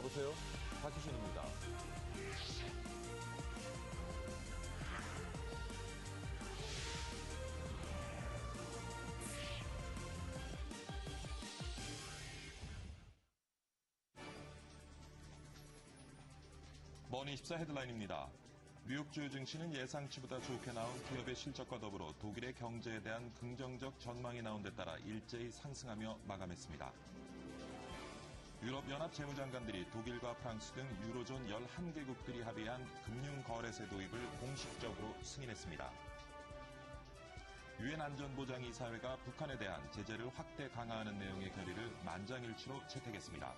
여보세요? 박희준입니다. 머니24 헤드라인입니다. 뉴욕 주요 증시는 예상치보다 좋게 나온 기업의 실적과 더불어 독일의 경제에 대한 긍정적 전망이 나온 데 따라 일제히 상승하며 마감했습니다. 유럽연합 재무장관들이 독일과 프랑스 등 유로존 11개국들이 합의한 금융거래세 도입을 공식적으로 승인했습니다. 유엔 안전보장이사회가 북한에 대한 제재를 확대 강화하는 내용의 결의를 만장일치로 채택했습니다.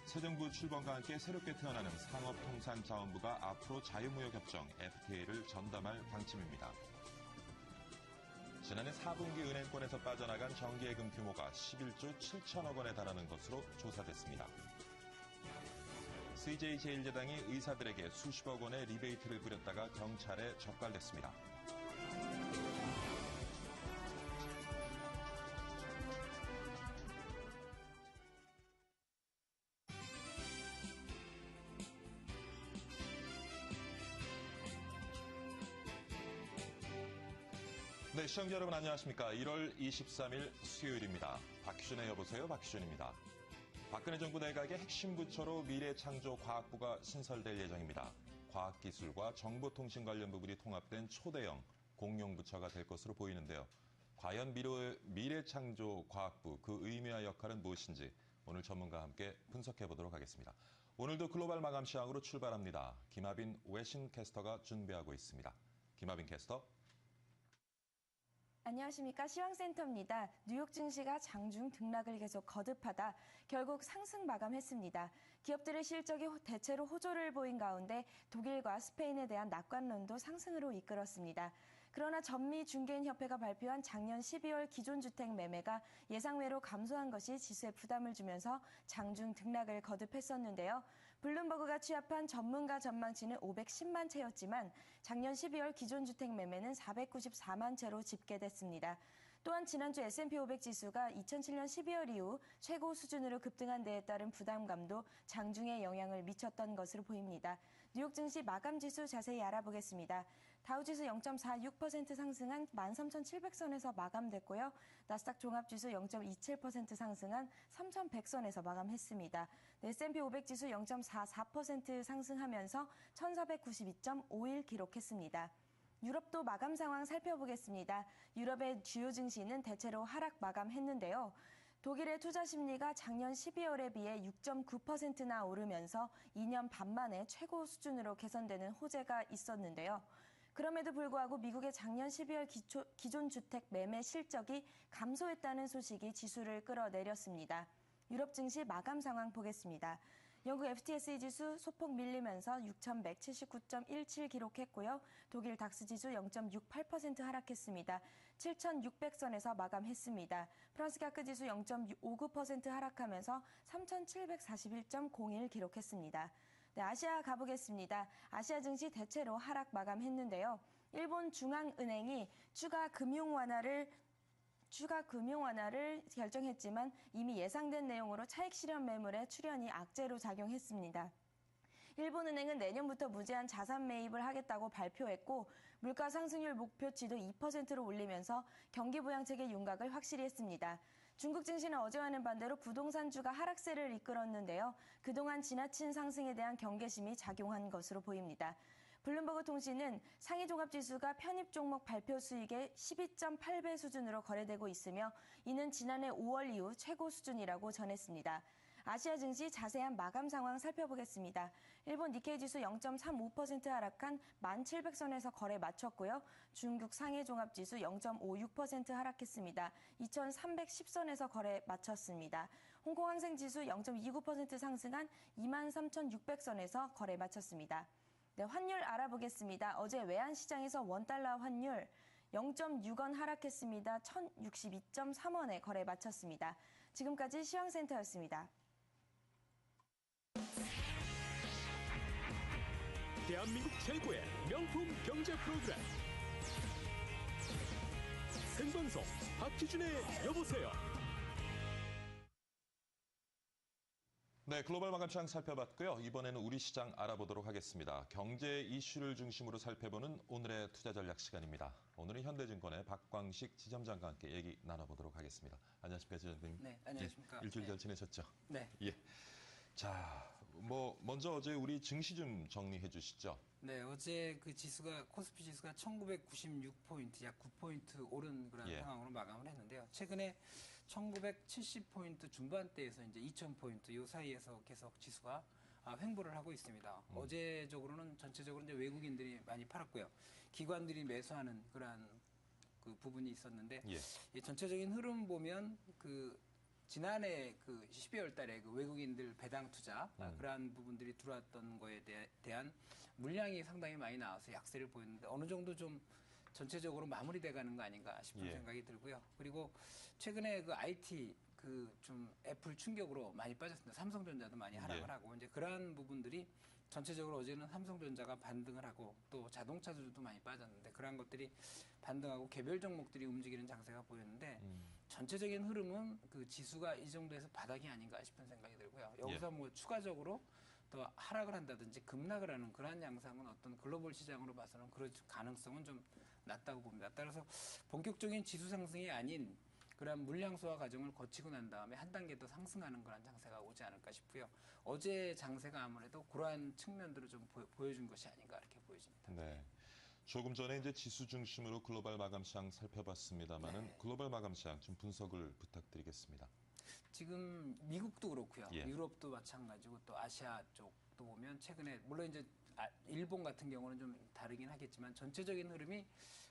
새 정부 출범과 함께 새롭게 태어나는 상업통상자원부가 앞으로 자유무역협정 FTA를 전담할 방침입니다. 지난해 4분기 은행권에서 빠져나간 정기예금 규모가 11조 7천억 원에 달하는 것으로 조사됐습니다. CJ 제일제당이 의사들에게 수십억 원의 리베이트를 부렸다가 경찰에 적발됐습니다. 네, 시청자 여러분 안녕하십니까. 1월 23일 수요일입니다. 박희준의 여보세요, 박희준입니다. 박근혜 정부 내각의 핵심 부처로 미래창조과학부가 신설될 예정입니다. 과학기술과 정보통신 관련 부분이 통합된 초대형 공용부처가 될 것으로 보이는데요. 과연 미래창조과학부, 그 의미와 역할은 무엇인지 오늘 전문가와 함께 분석해보도록 하겠습니다. 오늘도 글로벌 마감 시황으로 출발합니다. 김하빈 외신캐스터가 준비하고 있습니다. 김하빈 캐스터. 안녕하십니까. 시황센터입니다. 뉴욕 증시가 장중 등락을 계속 거듭하다 결국 상승 마감했습니다. 기업들의 실적이 대체로 호조를 보인 가운데 독일과 스페인에 대한 낙관론도 상승으로 이끌었습니다. 그러나 전미중개인협회가 발표한 작년 12월 기존주택 매매가 예상외로 감소한 것이 지수에 부담을 주면서 장중 등락을 거듭했었는데요. 블룸버그가 취합한 전문가 전망치는 510만 채였지만 작년 12월 기존주택 매매는 494만 채로 집계됐습니다. 또한 지난주 S&P 500 지수가 2007년 12월 이후 최고 수준으로 급등한 데에 따른 부담감도 장중에 영향을 미쳤던 것으로 보입니다. 뉴욕 증시 마감 지수 자세히 알아보겠습니다. 다우지수 0.46% 상승한 13,700선에서 마감됐고요. 나스닥 종합지수 0.27% 상승한 3,100선에서 마감했습니다. S&P 500 지수 0.44% 상승하면서 1,492.51 기록했습니다. 유럽도 마감 상황 살펴보겠습니다. 유럽의 주요 증시는 대체로 하락 마감했는데요. 독일의 투자 심리가 작년 12월에 비해 6.9%나 오르면서 2년 반 만에 최고 수준으로 개선되는 호재가 있었는데요. 그럼에도 불구하고 미국의 작년 12월 기존주택 매매 실적이 감소했다는 소식이 지수를 끌어내렸습니다. 유럽 증시 마감 상황 보겠습니다. 영국 FTSE 지수 소폭 밀리면서 6,179.17 기록했고요. 독일 닥스 지수 0.68% 하락했습니다. 7,600선에서 마감했습니다. 프랑스 CAC 지수 0.59% 하락하면서 3,741.01 기록했습니다. 네, 아시아 가보겠습니다. 아시아 증시 대체로 하락 마감했는데요. 일본 중앙은행이 추가 금융 완화를 결정했지만 이미 예상된 내용으로 차익 실현 매물의 출현이 악재로 작용했습니다. 일본은행은 내년부터 무제한 자산 매입을 하겠다고 발표했고 물가 상승률 목표치도 2%로 올리면서 경기 부양책의 윤곽을 확실히 했습니다. 중국 증시는 어제와는 반대로 부동산주가 하락세를 이끌었는데요. 그동안 지나친 상승에 대한 경계심이 작용한 것으로 보입니다. 블룸버그 통신은 상위 종합지수가 편입 종목 발표 수익의 12.8배 수준으로 거래되고 있으며 이는 지난해 5월 이후 최고 수준이라고 전했습니다. 아시아 증시 자세한 마감 상황 살펴보겠습니다. 일본 니케이 지수 0.35% 하락한 1,700선에서 거래 마쳤고요. 중국 상해 종합지수 0.56% 하락했습니다. 2,310선에서 거래 마쳤습니다. 홍콩 항생 지수 0.29% 상승한 23,600선에서 거래 마쳤습니다. 네, 환율 알아보겠습니다. 어제 외환시장에서 원달러 환율 0.6원 하락했습니다. 1,062.3원에 거래 마쳤습니다. 지금까지 시황센터였습니다. 대한민국 최고의 명품 경제 프로그램 생방송 박희준의 여보세요. 네, 글로벌 마감시장 살펴봤고요. 이번에는 우리 시장 알아보도록 하겠습니다. 경제 이슈를 중심으로 살펴보는 오늘의 투자 전략 시간입니다. 오늘은 현대증권의 박광식 지점장과 함께 얘기 나눠보도록 하겠습니다. 안녕하십니까, 지점장님. 네, 안녕하십니까. 일주일 네. 잘 지내셨죠? 네. 예. 자, 먼저 어제 우리 증시 좀 정리해 주시죠. 네, 어제 그 지수가, 코스피 지수가 1996포인트, 약 9포인트 오른 그런 예. 상황으로 마감을 했는데요. 최근에 1970포인트 중반대에서 이제 2000포인트 요 사이에서 계속 지수가 횡보를 하고 있습니다. 어제적으로는 전체적으로 이제 외국인들이 많이 팔았고요. 기관들이 매수하는 그러한 그 부분이 있었는데, 예. 이 전체적인 흐름 보면 지난해 12월 달에 그 외국인들 배당 투자 그러한 부분들이 들어왔던 거에 대한 물량이 상당히 많이 나와서 약세를 보였는데 어느 정도 좀 전체적으로 마무리돼 가는 거 아닌가 싶은 예. 생각이 들고요. 그리고 최근에 그 IT 좀 애플 충격으로 많이 빠졌습니다. 삼성전자도 많이 하락을 예. 하고 이제 그러한 부분들이 전체적으로 어제는 삼성전자가 반등을 하고 또 자동차들도 많이 빠졌는데 그러한 것들이 반등하고 개별 종목들이 움직이는 장세가 보였는데 전체적인 흐름은 그 지수가 이 정도에서 바닥이 아닌가 싶은 생각이 들고요. 여기서 뭐 추가적으로 더 하락을 한다든지 급락을 하는 그러한 양상은 어떤 글로벌 시장으로 봐서는 그럴 가능성은 좀 낮다고 봅니다. 따라서 본격적인 지수 상승이 아닌 그런 물량 소화 과정을 거치고 난 다음에 한 단계 더 상승하는 그런 장세가 오지 않을까 싶고요. 어제 장세가 아무래도 그러한 측면들을 좀 보여준 것이 아닌가 이렇게 보여집니다. 네. 조금 전에 이제 지수 중심으로 글로벌 마감 시장 살펴봤습니다만은 네. 글로벌 마감 시장 좀 분석을 부탁드리겠습니다. 지금 미국도 그렇고요. 예. 유럽도 마찬가지고 또 아시아 쪽도 보면 최근에 물론 이제 일본 같은 경우는 좀 다르긴 하겠지만 전체적인 흐름이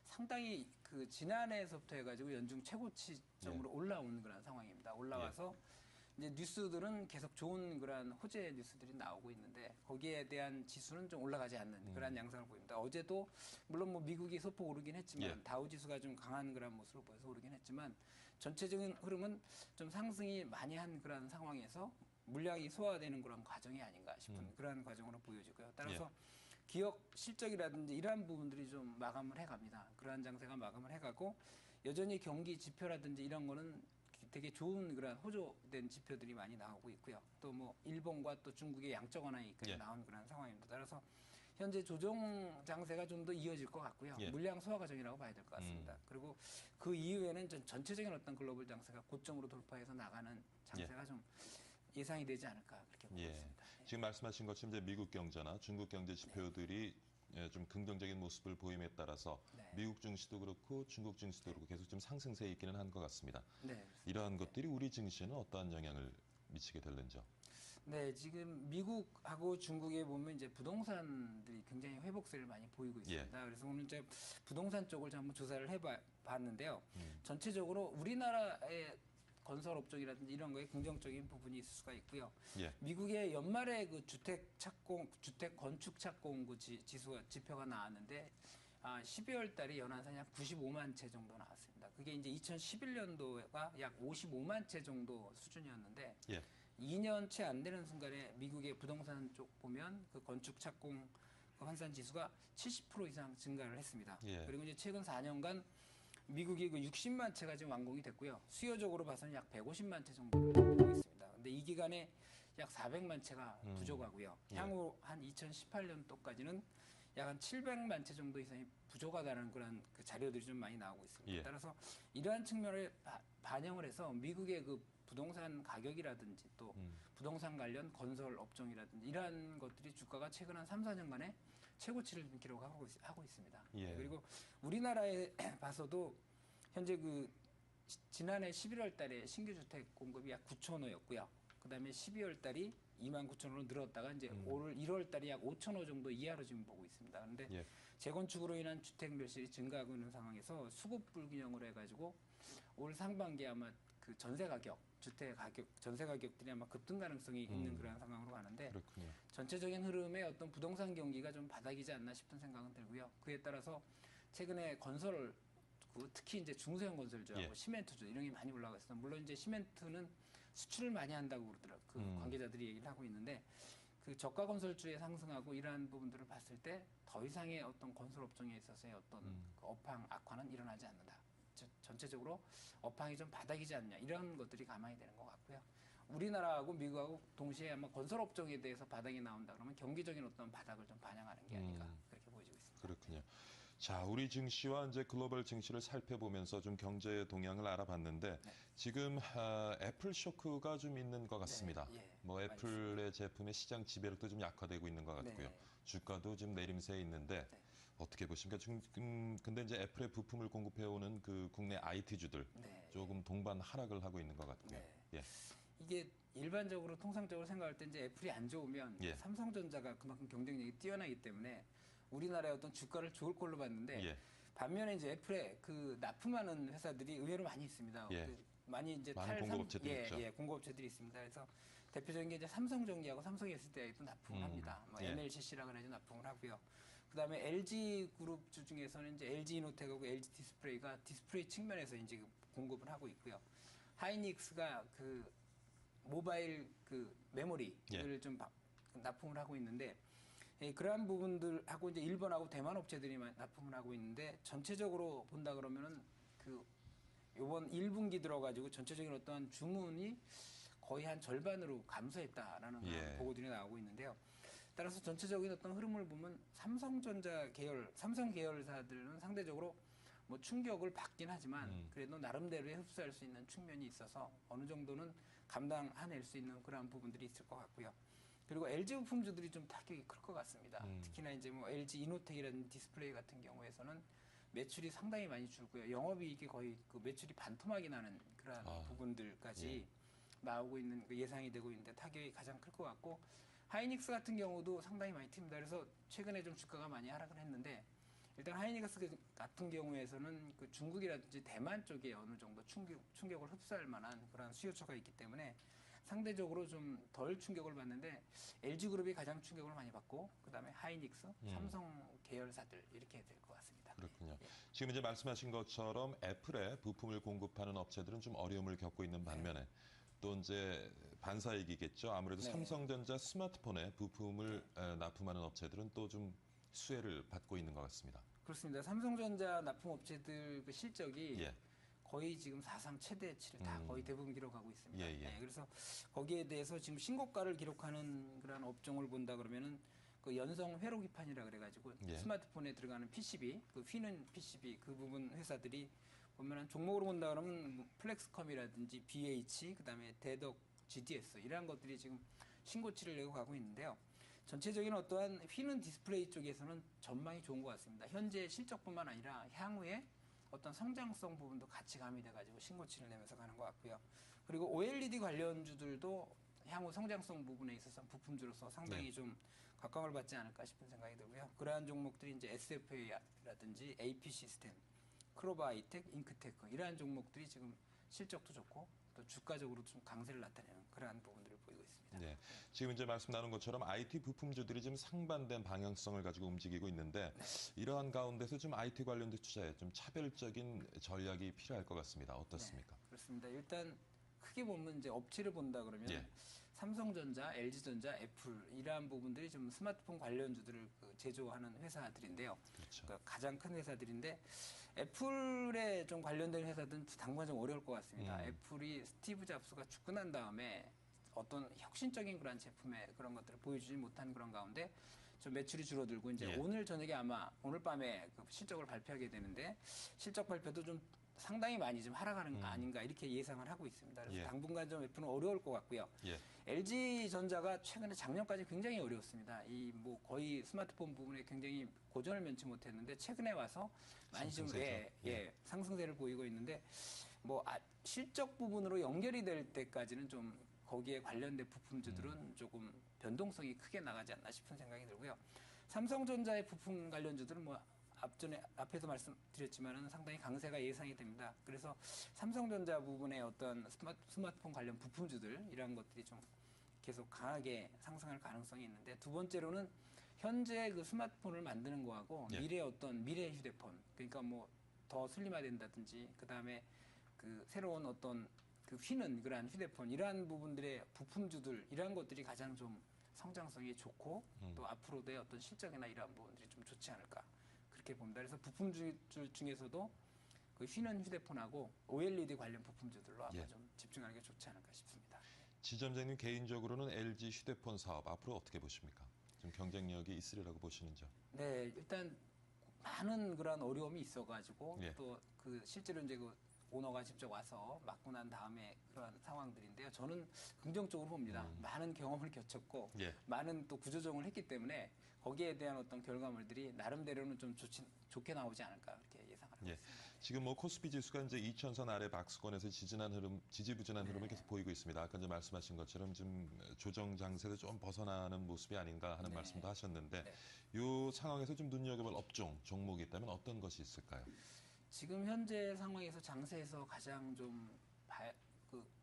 상당히 그 지난해에서부터 해가지고 연중 최고치점으로 올라오는 그런 상황입니다. 올라와서 이제 뉴스들은 계속 좋은 그런 호재 뉴스들이 나오고 있는데 거기에 대한 지수는 좀 올라가지 않는 그런 양상을 보입니다. 어제도 물론 뭐 미국이 소폭 오르긴 했지만 예. 다우 지수가 좀 강한 그런 모습을 보여서 오르긴 했지만 전체적인 흐름은 좀 상승이 많이 한 그런 상황에서 물량이 소화되는 그런 과정이 아닌가 싶은 그런 과정으로 보여지고요. 따라서 기업 실적이라든지 이러한 부분들이 좀 마감을 해갑니다. 그러한 장세가 마감을 해가고 여전히 경기 지표라든지 이런 거는 되게 좋은 그런 호조된 지표들이 많이 나오고 있고요. 또 뭐 일본과 또 중국의 양적 완화까지 예. 나온 그런 상황입니다. 따라서 현재 조정 장세가 좀 더 이어질 것 같고요. 예. 물량 소화 과정이라고 봐야 될 것 같습니다. 그리고 그 이후에는 전체적인 어떤 글로벌 장세가 고점으로 돌파해서 나가는 장세가 좀 예상이 되지 않을까 그렇게 보고 예. 있습니다. 지금 말씀하신 것처럼 이제 미국 경제나 중국 경제 지표들이 좀 긍정적인 모습을 보임에 따라서 네. 미국 증시도 그렇고 중국 증시도 그렇고 계속 좀 상승세에 있기는 한 것 같습니다. 네. 이러한 것들이 우리 증시에는 어떠한 영향을 미치게 될는지요? 네, 지금 미국하고 중국에 보면 이제 부동산들이 굉장히 회복세를 많이 보이고 있습니다. 그래서 오늘 이제 부동산 쪽을 한번 조사를 해봤는데요. 전체적으로 우리나라의 건설 업종이라든지 이런 거에 긍정적인 부분이 있을 수가 있고요. 예. 미국의 연말에 그 주택 건축 착공 그 지표가 나왔는데 12월 달에 연한산이 약 95만 채 정도 나왔습니다. 그게 이제 2011년도가 약 55만 채 정도 수준이었는데 예. 2년 채 안 되는 순간에 미국의 부동산 쪽 보면 그 건축 착공 그 환산 지수가 70% 이상 증가를 했습니다. 예. 그리고 이제 최근 4년간 미국이 그 60만 채가 지금 완공이 됐고요. 수요적으로 봐서는 약 150만 채 정도를 보고 있습니다. 근데 이 기간에 약 400만 채가 부족하고요. 예. 향후 한 2018년도까지는 약 한 700만 채 정도 이상이 부족하다는 그런 그 자료들이 좀 많이 나오고 있습니다. 예. 따라서 이러한 측면을 반영을 해서 미국의 그 부동산 가격이라든지 또 부동산 관련 건설 업종이라든지 이러한 것들이 주가가 최근 한 3, 4년간에 최고치를 기록하고 있습니다. 예. 그리고 우리나라에 봐서도 현재 그 지난해 11월 달에 신규 주택 공급이 약 9,000호였고요. 그다음에 12월 달이 29,000호로 늘었다가 이제 올 1월 달이 약 5,000호 정도 이하로 지금 보고 있습니다. 그런데 예. 재건축으로 인한 주택 밀실이 증가하고 있는 상황에서 수급 불균형으로 해가지고 올 상반기 아마 그 전세 가격들이 아마 급등 가능성이 있는 그런 상황으로 가는데 그렇군요. 전체적인 흐름의 어떤 부동산 경기가 좀 바닥이지 않나 싶은 생각은 들고요. 그에 따라서 최근에 건설 특히 이제 중소형 건설주하고 예. 시멘트주 이런 게 많이 올라가 있어요. 물론 이제 시멘트는 수출을 많이 한다고 그러더라고요. 그 관계자들이 얘기를 하고 있는데 그 저가 건설주의 상승하고 이러한 부분들을 봤을 때 더 이상의 어떤 건설 업종에 있어서의 어떤 그 업황 악화는 일어나지 않는다. 전체적으로 업황이 좀 바닥이지 않냐 이런 것들이 감안이 되는 것 같고요. 우리나라하고 미국하고 동시에 아마 건설 업종에 대해서 바닥이 나온다 그러면 경기적인 어떤 바닥을 좀 반영하는 게 아닌가 그렇게 보여지고 있습니다. 그렇군요. 자, 우리 증시와 이제 글로벌 증시를 살펴보면서 좀 경제 동향을 알아봤는데 지금 애플 쇼크가 좀 있는 것 같습니다. 네, 예, 뭐 애플의 제품의 시장 지배력도 좀 약화되고 있는 것 같고요. 네. 주가도 지금 내림세에 있는데 네. 어떻게 보십니까? 지금 근데 이제 애플의 부품을 공급해오는 그 국내 IT주들 네. 조금 동반 하락을 하고 있는 것 같고요. 네. 예. 이게 일반적으로 통상적으로 생각할 때 이제 애플이 안 좋으면 예. 삼성전자가 그만큼 경쟁력이 뛰어나기 때문에 우리나라의 어떤 주가를 좋을 걸로 봤는데 예. 반면에 이제 애플에 그 납품하는 회사들이 의외로 많이 있습니다. 예. 그 많이 이제 많은 공급업체들이 있죠. 예, 공급업체들이 있습니다. 그래서 대표적인 게 이제 삼성전기하고 삼성 SDI도 납품을 합니다. 뭐 예. MLCC라 그래서 납품을 하고요. 그다음에 LG 그룹주 중에서는 이제 LG 이노텍하고 LG 디스플레이가 디스플레이 측면에서 이제 공급을 하고 있고요. 하이닉스가 그 모바일 그 메모리를 좀 납품을 하고 있는데 그러한 부분들하고 이제 일본하고 대만 업체들이 납품을 하고 있는데 전체적으로 본다 그러면은 그 이번 1분기 들어가지고 전체적인 어떤 주문이 거의 한 절반으로 감소했다라는 그런 보고들이 나오고 있는데요. 따라서 전체적인 어떤 흐름을 보면 삼성전자 계열, 삼성 계열사들은 상대적으로 뭐 충격을 받긴 하지만 그래도 나름대로의 흡수할 수 있는 측면이 있어서 어느 정도는 감당해낼 수 있는 그런 부분들이 있을 것 같고요. 그리고 LG 부품주들이 좀 타격이 클 것 같습니다. 특히나 이제 뭐 LG 이노텍이라는 디스플레이 같은 경우에서는 매출이 상당히 많이 줄고요. 영업이익이 거의 그 매출이 반토막이 나는 그런 부분들까지 나오고 있는 그 예상이 되고 있는데 타격이 가장 클 것 같고 하이닉스 같은 경우도 상당히 많이 튑니다. 그래서 최근에 좀 주가가 많이 하락을 했는데 일단 하이닉스 같은 경우에서는 그 중국이라든지 대만 쪽에 어느 정도 충격을 흡수할 만한 그런 수요처가 있기 때문에 상대적으로 좀 덜 충격을 받는데 LG그룹이 가장 충격을 많이 받고 그다음에 하이닉스, 삼성 계열사들 이렇게 될 것 같습니다. 그렇군요. 지금 이제 말씀하신 것처럼 애플에 부품을 공급하는 업체들은 좀 어려움을 겪고 있는 반면에 또 이제 반사이익이겠죠. 아무래도 네. 삼성전자 스마트폰에 부품을 납품하는 업체들은 또 좀 수혜를 받고 있는 것 같습니다. 그렇습니다. 삼성전자 납품업체들 그 실적이 예. 거의 지금 사상 최대치를 다 거의 대부분 기록하고 있습니다. 예, 예. 네, 그래서 거기에 대해서 지금 신고가를 기록하는 그런 업종을 본다 그러면은 그 연성 회로기판이라 그래가지고 예. 스마트폰에 들어가는 PCB, 그 휘는 PCB 그 부분 회사들이 보면은 종목으로 본다 그러면 뭐 플렉스컴이라든지 BH, 그다음에 대덕, GDS 이러한 것들이 지금 신고치를 내고 가고 있는데요. 전체적인 어떠한 휘는 디스플레이 쪽에서는 전망이 좋은 것 같습니다. 현재 실적뿐만 아니라 향후에 어떤 성장성 부분도 같이 가미돼가지고 신고치를 내면서 가는 것 같고요. 그리고 OLED 관련주들도 향후 성장성 부분에 있어서 부품주로서 상당히 좀 각광을 받지 않을까 싶은 생각이 들고요. 그러한 종목들이 이제 SFA라든지 AP 시스템, 크로바 아이텍, 잉크테크 이러한 종목들이 지금 실적도 좋고 또 주가적으로 좀 강세를 나타내는 그러한 부분들을 보이고 있습니다. 네. 지금 이제 말씀 나눈 것처럼 IT 부품주들이 지금 상반된 방향성을 가지고 움직이고 있는데 이러한 가운데서 좀 IT 관련된 투자에 좀 차별적인 전략이 필요할 것 같습니다. 어떻습니까? 네, 그렇습니다. 일단 크게 보면 이제 업체를 본다 그러면 삼성전자, LG전자, 애플 이러한 부분들이 좀 스마트폰 관련주들을 그 제조하는 회사들인데요. 그렇죠. 그러니까 가장 큰 회사들인데 애플에 좀 관련된 회사들은 당분간 좀 어려울 것 같습니다. 애플이 스티브 잡스가 죽고 난 다음에 어떤 혁신적인 그런 제품의 그런 것들을 보여주지 못한 그런 가운데 좀 매출이 줄어들고 이제 오늘 저녁에 아마 오늘 밤에 그 실적을 발표하게 되는데 실적 발표도 좀 상당히 많이 좀 하락하는 거 아닌가 이렇게 예상을 하고 있습니다. 그래서 당분간 좀 애플은 어려울 것 같고요. LG전자가 최근에 작년까지 굉장히 어려웠습니다. 이 뭐 거의 스마트폰 부분에 굉장히 고전을 면치 못했는데 최근에 와서 많이 좀 상승세를 보이고 있는데 뭐 실적 부분으로 연결이 될 때까지는 좀 거기에 관련된 부품주들은 조금 변동성이 크게 나가지 않나 싶은 생각이 들고요. 삼성전자의 부품 관련주들은 뭐 앞에서 말씀드렸지만은 상당히 강세가 예상이 됩니다. 그래서 삼성전자 부분의 어떤 스마트폰 관련 부품주들 이런 것들이 좀 계속 강하게 상승할 가능성이 있는데 두 번째로는 현재 그 스마트폰을 만드는 거하고 미래 어떤 미래 휴대폰 그러니까 뭐 더 슬림화된다든지 그 다음에 그 새로운 어떤 그 휘는 그러한 휴대폰 이러한 부분들의 부품주들 이러한 것들이 가장 좀 성장성이 좋고 또 앞으로의 어떤 실적이나 이러한 부분들이 좀 좋지 않을까 그렇게 봅니다. 그래서 부품주 중에서도 그 휘는 휴대폰하고 OLED 관련 부품주들로 아마 좀 집중하는 게 좋지 않을까 싶습니다. 지점장님 개인적으로는 LG 휴대폰 사업 앞으로 어떻게 보십니까? 좀 경쟁력이 있으리라고 보시는지요? 네, 일단 많은 그런 어려움이 있어가지고 예. 또 그 실제로 이제 그 오너가 직접 와서 맡고 난 다음에 그런 상황들인데요. 저는 긍정적으로 봅니다. 많은 경험을 겪었고 예. 많은 또 구조조정을 했기 때문에 거기에 대한 어떤 결과물들이 나름대로는 좀 좋게 나오지 않을까 그렇게 예상을 하고 예. 있습니다. 지금 뭐 코스피 지수가 이제 2,000선 아래 박스권에서 지지부진한 흐름을 계속 보이고 있습니다. 아까 이제 말씀하신 것처럼 좀 조정 장세에서 좀 벗어나는 모습이 아닌가 하는 네. 말씀도 하셨는데 네. 이 상황에서 좀 눈여겨볼 업종, 종목이 있다면 어떤 것이 있을까요? 지금 현재 상황에서 장세에서 가장 좀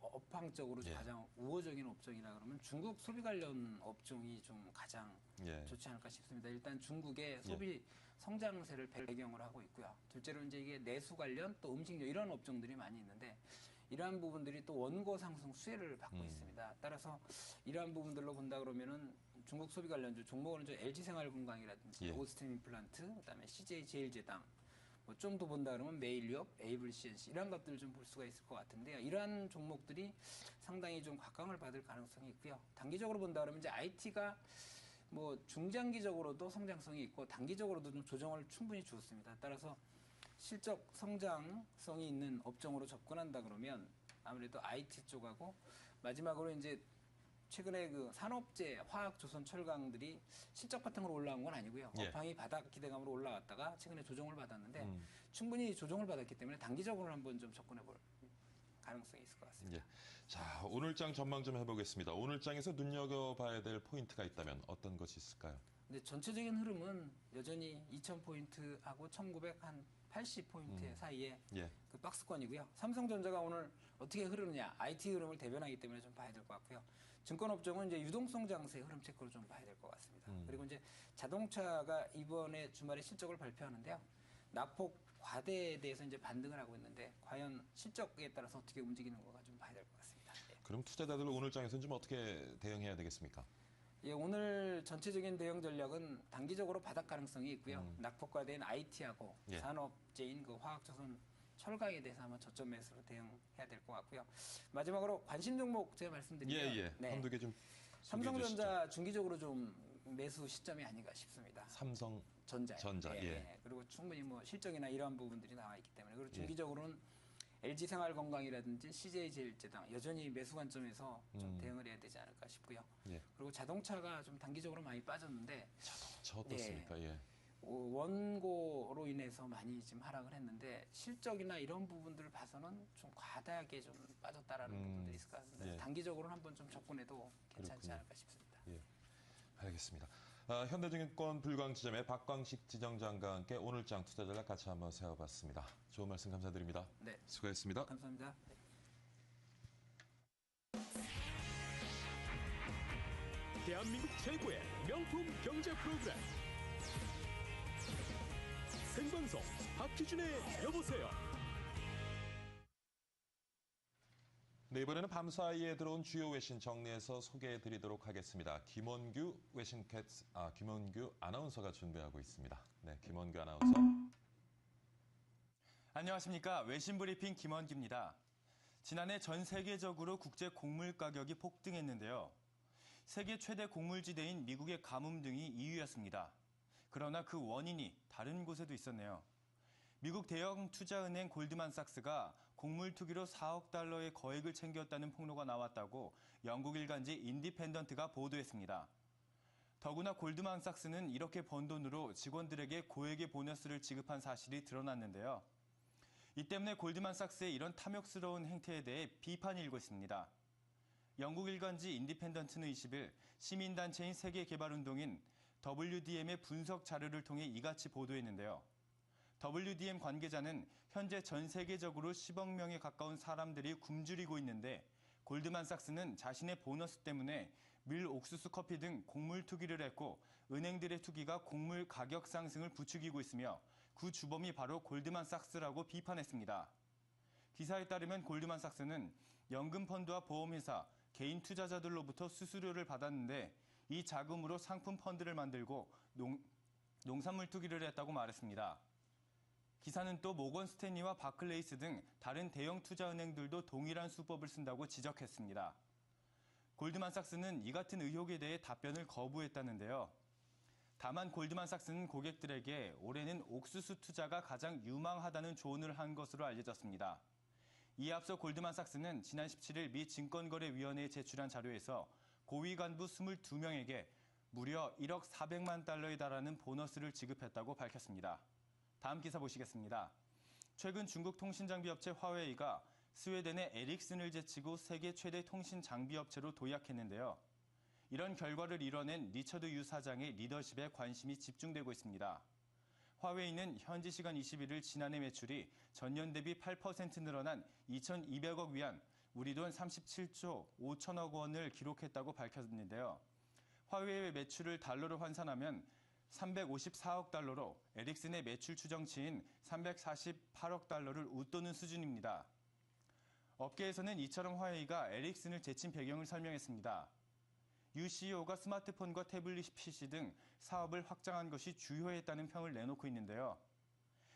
업황적으로 예. 가장 우호적인 업종이라 그러면 중국 소비 관련 업종이 좀 가장 예. 좋지 않을까 싶습니다. 일단 중국의 소비 성장세를 배경을 하고 있고요. 둘째로 이제 이게 내수 관련 또 음식료 이런 업종들이 많이 있는데 이러한 부분들이 또 원고 상승 수혜를 받고 있습니다. 따라서 이러한 부분들로 본다 그러면은 중국 소비 관련주 종목은 LG생활건강이라든지 예. 오스템 임플란트, 그다음에 CJ 제일제당 뭐 좀 더 본다 그러면 메일유업, 에이블 CNC 이런 것들을 좀 볼 수가 있을 것 같은데요. 이러한 종목들이 상당히 좀 각광을 받을 가능성이 있고요. 단기적으로 본다 그러면 이제 IT가 뭐 중장기적으로도 성장성이 있고 단기적으로도 좀 조정을 충분히 주었습니다. 따라서 실적 성장성이 있는 업종으로 접근한다 그러면 아무래도 IT 쪽하고 마지막으로 이제 최근에 그 산업재, 화학, 조선, 철강들이 실적 바탕으로 올라온 건 아니고요. 예. 업황이 바닥 기대감으로 올라왔다가 최근에 조정을 받았는데 충분히 조정을 받았기 때문에 단기적으로 한번 좀 접근해 볼 가능성이 있을 것 같습니다. 예. 자, 오늘 장 전망 좀 해보겠습니다. 오늘 장에서 눈여겨봐야 될 포인트가 있다면 어떤 것이 있을까요? 근데 전체적인 흐름은 여전히 2,000포인트하고 1,980포인트 사이에 예. 그 박스권이고요. 삼성전자가 오늘 어떻게 흐르느냐, IT 흐름을 대변하기 때문에 좀 봐야 될 것 같고요. 증권업종은 이제 유동성 장세 흐름 체크로 좀 봐야 될 것 같습니다. 그리고 이제 자동차가 이번에 주말에 실적을 발표하는데요. 낙폭 과대에 대해서 이제 반등을 하고 있는데 과연 실적에 따라서 어떻게 움직이는 거가 좀 봐야 될 것 같습니다. 예. 그럼 투자자들 오늘 장에서는 좀 어떻게 대응해야 되겠습니까? 예, 오늘 전체적인 대응 전략은 단기적으로 바닥 가능성이 있고요. 낙폭과대인 IT하고 예. 산업재인 그 화학조선 철강에 대해서 한번 저점 매수로 대응해야 될 것 같고요. 마지막으로 관심 종목 제가 말씀드리면 예. 한두 개 좀 소개해 주시죠. 삼성전자 중기적으로 좀 매수 시점이 아닌가 싶습니다. 삼성전자. 전자. 예. 그리고 충분히 뭐 실적이나 이러한 부분들이 나와 있기 때문에 그리고 중기적으로는 LG생활건강이라든지 CJ제일제당 여전히 매수 관점에서 좀 대응을 해야 되지 않을까 싶고요. 예. 그리고 자동차가 좀 단기적으로 많이 빠졌는데 저 어떻습니까? 예. 원고로 인해서 많이 지금 하락을 했는데 실적이나 이런 부분들을 봐서는 좀 과다하게 좀 빠졌다라는 부분들이 있을 것 같습니다. 예. 단기적으로는 한번 좀 접근해도 괜찮지 그렇군요. 않을까 싶습니다. 예. 알겠습니다. 현대증권 불광지점의 박광식 지점장과 함께 오늘 장 투자 전략 같이 한번 세워봤습니다. 좋은 말씀 감사드립니다. 네. 수고했습니다. 감사합니다. 대한민국 최고의 명품 경제 프로그램 생방송 박희준의 여보세요. 네, 이번에는 밤사이에 들어온 주요 외신 정리해서 소개해드리도록 하겠습니다. 김원규 김원규 아나운서가 준비하고 있습니다. 네, 김원규 아나운서. 안녕하십니까. 외신브리핑 김원기입니다. 지난해 전 세계적으로 국제 곡물 가격이 폭등했는데요. 세계 최대 곡물지대인 미국의 가뭄 등이 이유였습니다. 그러나 그 원인이 다른 곳에도 있었네요. 미국 대형 투자은행 골드만삭스가 곡물 투기로 4억 달러의 거액을 챙겼다는 폭로가 나왔다고 영국 일간지 인디펜던트가 보도했습니다. 더구나 골드만삭스는 이렇게 번 돈으로 직원들에게 고액의 보너스를 지급한 사실이 드러났는데요. 이 때문에 골드만삭스의 이런 탐욕스러운 행태에 대해 비판이 일고 있습니다. 영국 일간지 인디펜던트는 20일 시민단체인 세계개발운동인 WDM의 분석 자료를 통해 이같이 보도했는데요. WDM 관계자는 현재 전 세계적으로 10억 명에 가까운 사람들이 굶주리고 있는데 골드만삭스는 자신의 보너스 때문에 밀, 옥수수, 커피 등 곡물 투기를 했고 은행들의 투기가 곡물 가격 상승을 부추기고 있으며 그 주범이 바로 골드만삭스라고 비판했습니다. 기사에 따르면 골드만삭스는 연금펀드와 보험회사, 개인 투자자들로부터 수수료를 받았는데 이 자금으로 상품 펀드를 만들고 농산물 투기를 했다고 말했습니다. 기사는 또 모건 스탠리와 바클레이스 등 다른 대형 투자은행들도 동일한 수법을 쓴다고 지적했습니다. 골드만삭스는 이 같은 의혹에 대해 답변을 거부했다는데요. 다만 골드만삭스는 고객들에게 올해는 옥수수 투자가 가장 유망하다는 조언을 한 것으로 알려졌습니다. 이에 앞서 골드만삭스는 지난 17일 미 증권거래위원회에 제출한 자료에서 고위 간부 22명에게 무려 1억 400만 달러에 달하는 보너스를 지급했다고 밝혔습니다. 다음 기사 보시겠습니다. 최근 중국 통신장비 업체 화웨이가 스웨덴의 에릭슨을 제치고 세계 최대 통신 장비 업체로 도약했는데요. 이런 결과를 이뤄낸 리처드 유 사장의 리더십에 관심이 집중되고 있습니다. 화웨이는 현지 시간 21일 지난해 매출이 전년 대비 8% 늘어난 2,200억 위안, 우리 돈 37조 5천억 원을 기록했다고 밝혔는데요. 화웨이의 매출을 달러로 환산하면 354억 달러로 에릭슨의 매출 추정치인 348억 달러를 웃도는 수준입니다. 업계에서는 이처럼 화웨이가 에릭슨을 제친 배경을 설명했습니다. 유 CEO가 스마트폰과 태블릿 PC 등 사업을 확장한 것이 주요했다는 평을 내놓고 있는데요.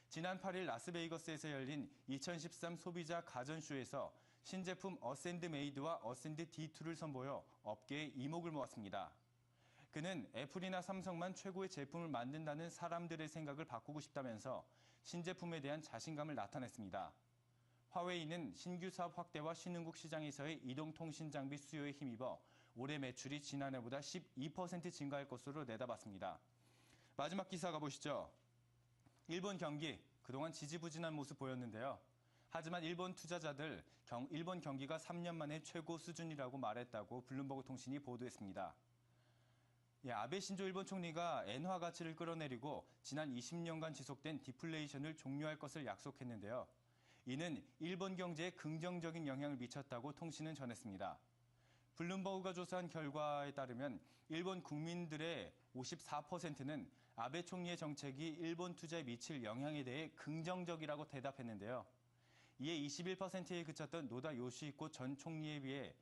지난 8일 라스베이거스에서 열린 2013 소비자 가전쇼에서 신제품 어센드 메이드와 어센드 D2를 선보여 업계의 이목을 모았습니다. 그는 애플이나 삼성만 최고의 제품을 만든다는 사람들의 생각을 바꾸고 싶다면서 신제품에 대한 자신감을 나타냈습니다. 화웨이는 신규 사업 확대와 신흥국 시장에서의 이동통신 장비 수요에 힘입어 올해 매출이 지난해보다 12% 증가할 것으로 내다봤습니다. 마지막 기사 가보시죠. 일본 경기, 그동안 지지부진한 모습 보였는데요. 하지만 일본 투자자들 일본 경기가 3년 만에 최고 수준이라고 말했다고 블룸버그 통신이 보도했습니다. 아베 신조 일본 총리가 엔화 가치를 끌어내리고 지난 20년간 지속된 디플레이션을 종료할 것을 약속했는데요. 이는 일본 경제에 긍정적인 영향을 미쳤다고 통신은 전했습니다. 블룸버그가 조사한 결과에 따르면 일본 국민들의 54%는 아베 총리의 정책이 일본 투자에 미칠 영향에 대해 긍정적이라고 대답했는데요. 이에 21%에 그쳤던 노다 요시히코 전 총리에 비해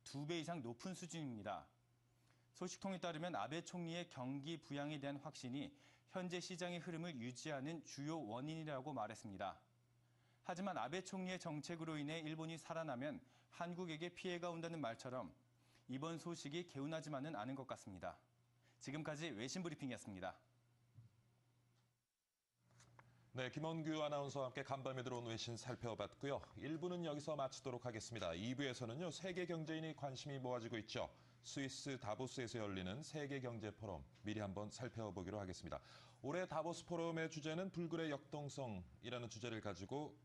2배 이상 높은 수준입니다. 소식통에 따르면 아베 총리의 경기 부양에 대한 확신이 현재 시장의 흐름을 유지하는 주요 원인이라고 말했습니다. 하지만 아베 총리의 정책으로 인해 일본이 살아나면 한국에게 피해가 온다는 말처럼 이번 소식이 개운하지만은 않은 것 같습니다. 지금까지 외신 브리핑이었습니다. 네, 김원규 아나운서와 함께 간밤에 들어온 외신 살펴봤고요. 1부는 여기서 마치도록 하겠습니다. 2부에서는요, 세계 경제인이 관심이 모아지고 있죠. 스위스 다보스에서 열리는 세계 경제 포럼 미리 한번 살펴보기로 하겠습니다. 올해 다보스 포럼의 주제는 불굴의 역동성이라는 주제를 가지고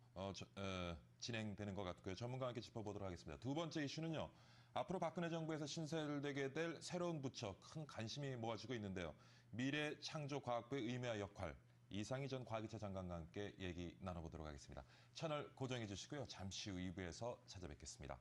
진행되는 것 같고요. 전문가와 함께 짚어보도록 하겠습니다. 두 번째 이슈는요. 앞으로 박근혜 정부에서 신설되게 될 새로운 부처 큰 관심이 모아지고 있는데요. 미래창조과학부의 의미와 역할, 이상희 전 과기차 장관과 함께 얘기 나눠보도록 하겠습니다. 채널 고정해 주시고요. 잠시 후 2부에서 찾아뵙겠습니다.